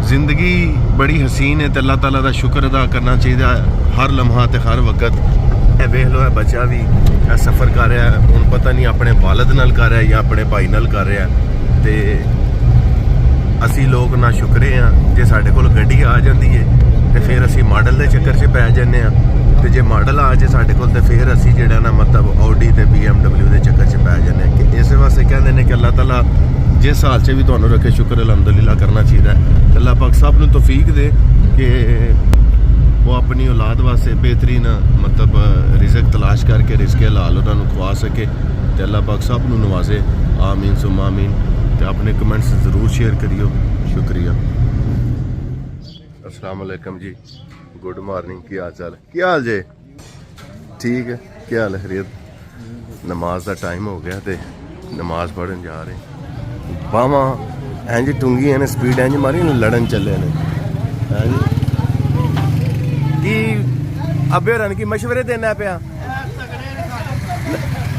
जिंदगी बड़ी हसीन है तो अल्लाह ताला का शुक्र अदा करना चाहिए हर लम्हा ते हर वक्त। ਇਹ ਵੇਖ ਲਓ ਇਹ ਬੱਚਾ ਵੀ ਇਹ ਸਫ਼ਰ ਕਰ ਰਿਹਾ ਹੁਣ ਪਤਾ ਨਹੀਂ ਆਪਣੇ ਵਾਲਿਦ ਨਾਲ ਕਰ ਰਿਹਾ ਜਾਂ ਆਪਣੇ ਭਾਈ ਨਾਲ ਕਰ ਰਿਹਾ ਤੇ ਅਸੀਂ ਲੋਕ ਨਾ ਸ਼ੁਕਰੇ ਆ ਜੇ ਸਾਡੇ ਕੋਲ ਗੱਡੀ ਆ ਜਾਂਦੀ ਹੈ ਤੇ ਫਿਰ ਅਸੀਂ ਮਾਡਲ ਦੇ ਚੱਕਰ 'ਚ ਪੈ ਜਾਂਦੇ ਆ ਤੇ ਜੇ ਮਾਡਲ ਆ ਜੇ ਸਾਡੇ ਕੋਲ ਤੇ ਫਿਰ ਅਸੀਂ ਜਿਹੜਾ ਨਾ ਮਤਲਬ ਆਡੀ ਤੇ BMW ਦੇ ਚੱਕਰ 'ਚ ਪੈ ਜਾਂਦੇ ਆ ਕਿ ਇਸੇ ਵਾਸਤੇ ਕਹਿੰਦੇ ਨੇ ਕਿ ਅੱਲਾਹ ਤਾਲਾ जिस हाल से भी तुहानू रखे शुक्र अलहमदुलिल्लाह करना चाहिए। अल्लाह पाक सब नू तौफीक दे कि वो अपनी औलाद वास्ते बेहतरीन मतलब रिज़्क तलाश करके रिज़्क़े हलाल उन्होंने खुआ सके तो अल्लाह पाक सब नू नवाजे। आमीन सुम आमीन। तो अपने कमेंट्स ज़रूर शेयर करियो। शुक्रिया। अस्सलाम वालेकुम जी, गुड मॉर्निंग। क्या हाल चाल? क्या हाल जे? ठीक है। क्या हाल है? खैरियत। नमाज का टाइम हो गया तो नमाज पढ़न जा रहे। बावा इंज टुंगियां ने स्पीड इंज मारी लड़न चले ने कि अबे रन की मशवरे देना पिया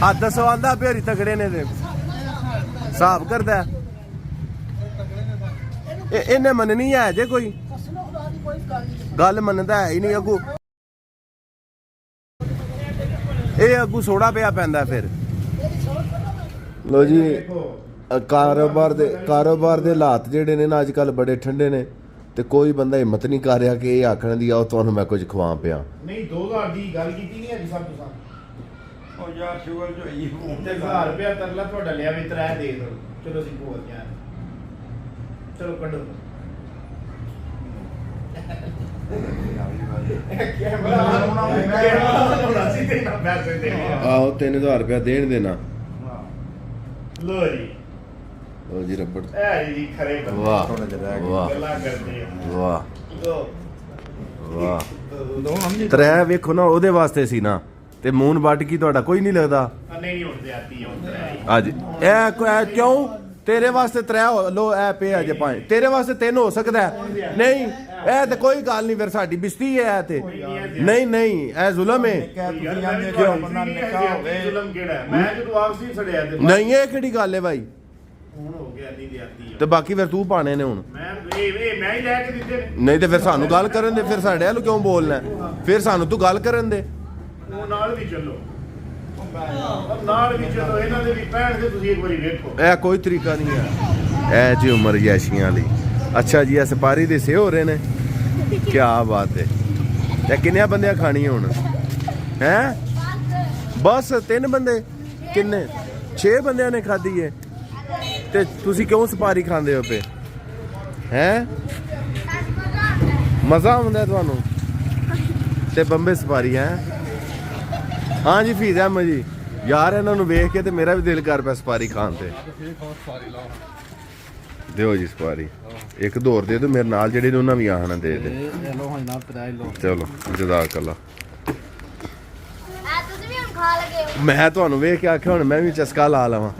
हाथ दसो आंदा अबे तगड़े ने हिसाब करदा इन्हें मननी है जे कोई गल मनदा है ही नहीं अगू ये अगू सोड़ा पिया पैंदा फिर लो जी कारोबार दे हालात जेडे ने ना अजकल बड़े ठंडे ने ते कोई बंदा हिम्मत नहीं कर रहा कि यह आखने दी आओ तुहानू मैं कुछ खवा पिया नहीं 2000 दी गल कीती नहीं अभी सब तुसां ओ यार शुगर जो होई ते 1000 रुपया तरला ਤੁਹਾਡਾ ਲਿਆ ਵੀ 3 ਦੇ ਦੋ ਚਲੋ ਅਸੀਂ ਭੋਲ ਗਿਆ ਚਲੋ ਕੱਢੋ ਆਹੋ 3000 रुपया देन देना लो जी लो जी रबड़ जी खरे वाह वाह वाह वाह त्रै वेखो ना ओदे वास्ते सी ना ते मून बट की ਤੁਹਾਡਾ ਕੋਈ नहीं लगदा नहीं ਹੁੰਦੇ ਆਤੀ आज ए क्यों तेरे वास्ते त्रै लो ए पे अजे पाए तेरे वास्ते 3 हो सकदा है नहीं ए ते कोई गल नहीं फिर साडी बिस्ती है ते नहीं नहीं ए जुल्म है क्यों जुल्म केड़ा मैं जदों वापसी छड़िया ते नहीं ये केड़ी गल है भाई ਹੁਣ ਹੋ ਗਿਆ ਨਹੀਂ ਦਿਆਤੀ ਤੇ ਬਾਕੀ ਫਿਰ ਤੂੰ ਪਾਣੇ ਨੇ ਹੁਣ ਮੈਂ ਹੀ ਲੈ ਕੇ ਦਿੱਤੇ ਨੇ ਨਹੀਂ ਤੇ ਫਿਰ ਸਾਨੂੰ ਗੱਲ ਕਰਨ ਦੇ ਫਿਰ ਸਾਡੇ ਵੱਲ ਕਿਉਂ ਬੋਲਣਾ ਫਿਰ ਸਾਨੂੰ ਤੂੰ ਗੱਲ ਕਰਨ ਦੇ ਉਹ ਨਾਲ ਵੀ ਚੱਲੋ ਨਾਲ ਵੀ ਚਲੋ ਇਹਨਾਂ ਦੇ ਵੀ ਪੈਣ ਦੇ ਤੁਸੀਂ ਇੱਕ ਵਾਰੀ ਵੇਖੋ ਇਹ ਕੋਈ ਤਰੀਕਾ ਨਹੀਂ ਹੈ ਇਹ ਜੀ ਉਮਰ ਯਾਸ਼ੀਆਂ ਲਈ ਅੱਛਾ ਜੀ ਇਹ ਸਪਾਰੀ ਦੇ ਸੇ ਹੋ ਰਹੇ ਨੇ ਕੀ ਬਾਤ ਹੈ ਇਹ ਕਿੰਨੇ ਬੰਦਿਆਂ ਖਾਣੀ ਹੁਣ ਹੈ ਬਸ 3 ਬੰਦੇ ਕਿੰਨੇ 6 ਬੰਦਿਆਂ ਨੇ ਖਾਧੀ ਹੈ ਤੇ ਤੁਸੀਂ ਕਿਉਂ ਸਪਾਰੀ ਖਾਂਦੇ ਹੋ ਪਏ ਹੈ ਮਜ਼ਾ ਆਉਂਦਾ ਤੁਹਾਨੂੰ ਤੇ ਬੰਬੇ ਸਪਾਰੀ ਹੈ हाँ जी फीस अहमद जी यार इन्होंने वेख के ते मेरा भी दिल कर पिया सपारी खान ते दिओ जी सपारी एक दो और दे दो मेरे नाल जेडे ने उन्हां भी आना दे दे चलो जज़ाक अल्लाह मैं तुहानू वेख के आख्या हुण मैं भी चस्का ला लवां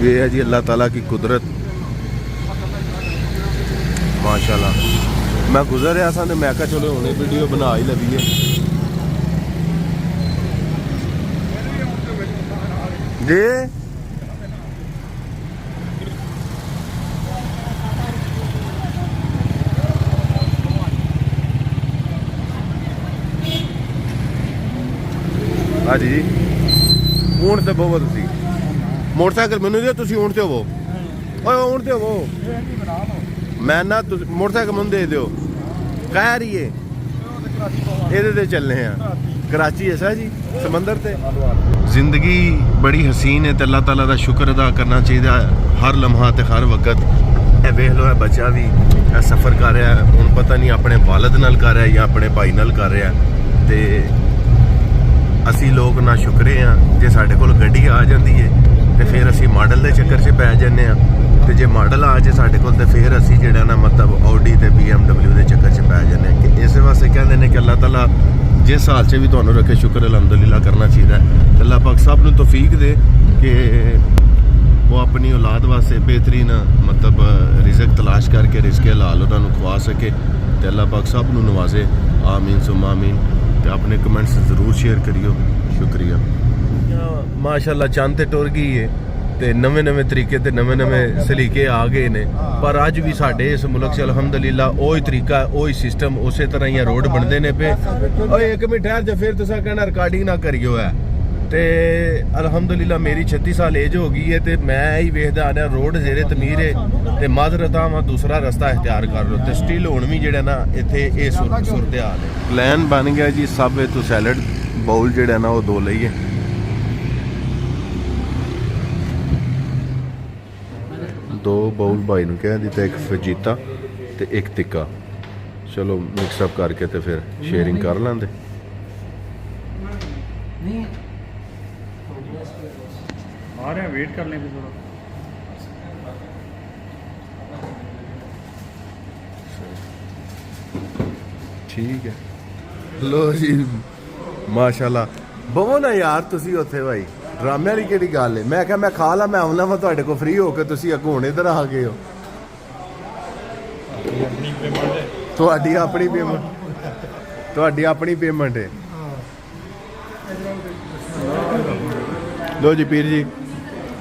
वे है जी अल्लाह ताला की कुदरत माशाल्लाह मैं गुजर रहा सा ते मैं कहा चलो हुणे वीडियो बना ही लवीए जी हाँ जी ऊँट ते बवो तुसी मोटरसाइकिल मैनू दिओ तुसी ऊँट ते होवो ओए ऊँट ते होवो मैं ना मोटरसाइकिल मैनू दे दिओ कह रही है ਇਹਦੇ ਤੇ ਚੱਲਨੇ ਆ कराची ऐसा जी समंदर ते जिंदगी बड़ी हसीन है तो अल्लाह ताला का शुक्र अदा करना चाहिए हर लम्हा ते हर वक्त। ए वेख लो है बच्चा भी सफ़र कर रहा है हुण पता नहीं अपने वालिद नाल कर रहा है या अपने भाई नाल कर रहा है ते असी लोग ना शुक्रे हाँ जे साडे कोल गड्डी आ जाती है तो फिर असी मॉडल के चक्कर च पै जाने तो जे मॉडल आ जाए साडे कोल तो फिर असी जिहड़ा ना मतलब आडी ते BMW के चक्कर च पै जाने कि इस वास्ते कहते हैं कि अल्लाह ताला जिस हाल से भी तुहानू रखे शुक्र अलहमदुलिल्लाह करना चाहिए। अल्लाह पाक सब नू तौफीक दे कि वो अपनी औलाद वास्ते बेहतरीन मतलब रिज़्क तलाश करके रिज़्क़े हलाल उन्होंने खुआ सके तो अल्लाह पाक सब नू नवाजे। आमीन सुम आमीन। तो अपने कमेंट्स ज़रूर शेयर करियो। शुक्रिया। माशाल्लाह चंद ते टुर गई है ਤੇ ਨਵੇਂ ਤਰੀਕੇ ਤੇ ਨਵੇਂ ਸਲੀਕੇ ਆ ਗਏ ਨੇ। ਪਰ ਅੱਜ ਵੀ ਸਾਡੇ ਇਸ ਮੁਲਕ 'ਚ ਅਲਹਮਦੁਲਿਲਾ ਉਹੀ ਤਰੀਕਾ, ਉਹੀ ਸਿਸਟਮ, ਉਸੇ ਤਰ੍ਹਾਂ ਹੀ ਰੋਡ ਬਣਦੇ ਨੇ ਪਏ। ਓਏ ਇੱਕ ਮਿੰਟ ਠਹਿਰ ਜਾ, ਫਿਰ ਤੁਸੀਂ ਕਹਿਣਾ ਰਿਕਾਰਡਿੰਗ ਨਾ ਕਰਿਓ ਹੈ। ਤੇ ਅਲਹਮਦੁਲਿਲਾ ਮੇਰੀ 36 ਸਾਲ ਏਜ ਹੋ ਗਈ ਹੈ ਤੇ ਮੈਂ ਹੀ ਵੇਖਦਾ ਆ ਰਿਹਾ ਰੋਡ ਜ਼ੇਰੇ ਤਮੀਰ ਹੈ ਤੇ ਮਾਜ਼ਰਤਾਂ ਵਾ ਦੂਸਰਾ ਰਸਤਾ ਇਖਤਿਆਰ ਕਰ ਲਓ। ਤੇ ਸਟਿਲ ਹੁਣ ਵੀ ਜਿਹੜਾ ਨਾ ਇੱਥੇ ਇਹ ਸੂਰਤ ਹਾਲ ਹੈ। ਪਲਾਨ ਬਣ ਗਿਆ ਜੀ ਸਬਵੇ ਤੋਂ ਸੈਲਡ ਬਾਉਲ ਜਿਹੜਾ ਨਾ ਉਹ 2 ਲਈਏ। ਦੋ ਬਾਉਲ ਭਾਈ ਨੂੰ ਕਹਿ ਦਿੱਤਾ, ਇੱਕ ਫਜੀਤਾ ਤੇ ਇੱਕ ਟਿੱਕਾ। ਚਲੋ ਮਿਕਸ ਅਪ ਕਰਕੇ ਤੇ ਫਿਰ ਸ਼ੇਅਰਿੰਗ ਕਰ ਲਾਂਦੇ। आ रहे हैं, वेट कर लें थोड़ा। ਠੀਕ ਹੈ ਲੋ ਜੀ ਮਾਸ਼ਾਅੱਲਾ। ਬਵੋ ਨਾ ਯਾਰ ਤੁਸੀਂ ਉੱਥੇ ਭਾਈ, ਡਰਾਮੇ ਵਾਲੀ ਕਿਹੜੀ ਗੱਲ ਹੈ। ਮੈਂ ਕਿਹਾ ਮੈਂ ਖਾ ਲਾ, ਮੈਂ ਆਉਣਾ ਵਾ ਤੁਹਾਡੇ ਕੋਲ ਫ੍ਰੀ ਹੋ ਕੇ, ਤੁਸੀਂ ਅੱਗੋਂ ਹੁਣ ਇੱਧਰ ਆ ਗਏ ਹੋ। ਤੁਹਾਡੀ ਆਪਣੀ ਪੇਮੈਂਟ ਹੈ। ਲੋ ਜੀ ਪੀਰ ਜੀ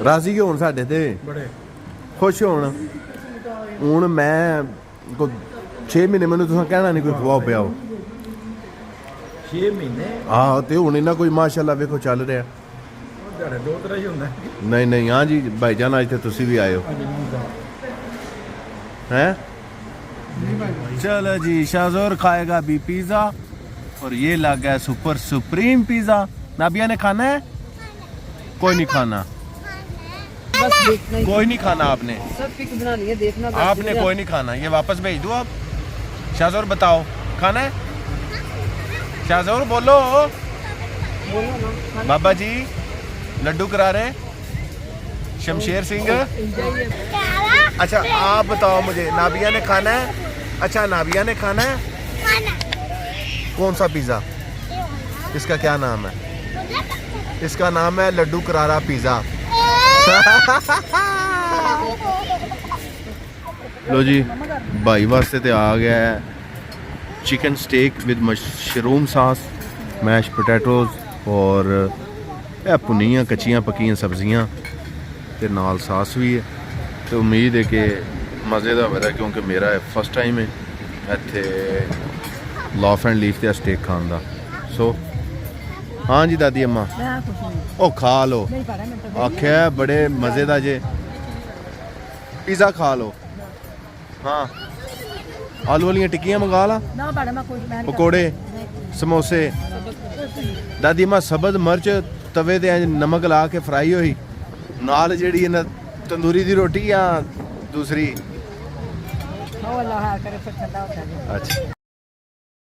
ਰਾਜ਼ੀ ਹੋਣ ਸਾਡੇ ਤੇ, बड़े ਖੁਸ਼ ਹੋਣ। ਹੁਣ ਮੈਂ 6 ਮਹੀਨੇ ਮੈਨੂੰ ਤੁਸੀਂ ਕਹਿਣਾ ਨਹੀਂ ਕੋਈ ਖਵਾਓ ਪਿਆਓ। 6 ਮਹੀਨੇ ਆਹ ਤੇ ਹੁਣ ਇਹਨਾਂ ਕੋਈ ਮਾਸ਼ਾਅੱਲਾ ਵੇਖੋ ਚੱਲ ਰਿਹਾ। ਤੁਹਾਡੇ 2 ਤਰ੍ਹਾਂ ਹੀ ਹੁੰਦਾ नहीं हाँ जी भाईजान आज तो तुसी भी आए हो हैं। चलो जी शाहजोर खाएगा भी पिज़्ज़ा और ये लग गया सुपर सुप्रीम पिज़्ज़ा। नाबिया ने खाना है? कोई नहीं खाना, बस देखना ही, कोई नहीं खाना आपने, सब पिक बनानी है, देखना बस आपने मेरा। कोई नहीं खाना। ये वापस भेज दूँ आप? शाहजोर बताओ खाना है? शाहजोर बोलो। बोलो ना, बाबा जी लड्डू करा रहे शमशेर सिंह। अच्छा आप बताओ मुझे, नाबिया ने खाना है? अच्छा नाबिया ने खाना है? कौन सा पिज़्ज़ा? इसका क्या नाम है? इसका नाम है लड्डू करारा पिज़्ज़ा। लो जी भाई वास्ते ते आ गया है चिकन स्टेक विद मशरूम सास, मैश पोटैटोज और भुनियाँ कच्चियाँ पक्कियाँ सब्जियाँ ते नाल सास भी है। तो उम्मीद है कि मज़े का होगा क्योंकि मेरा फर्स्ट टाइम है इत्थे लॉफ एंड लीफ का स्टेक खान का। सो हाँ जी दादी अम्मा मैं कुछ नहीं ओ खा लो, नहीं पा रहा मैं तो आख्या बड़े मज़े का जे पिज़्ज़ा खा लो। हाँ आलू वाली टिक्कियाँ मंगा ला, ना पा रहा मैं कुछ मैं पकौड़े समोसे। दादी अम्मा सब्ज़ मिर्च तवे ते नमक ला के फ्राई हुई नाल जेड़ी ना तंदूरी दी रोटी या दूसरी। अल्लाह करे फिर ठंडा हो जाए। अच्छा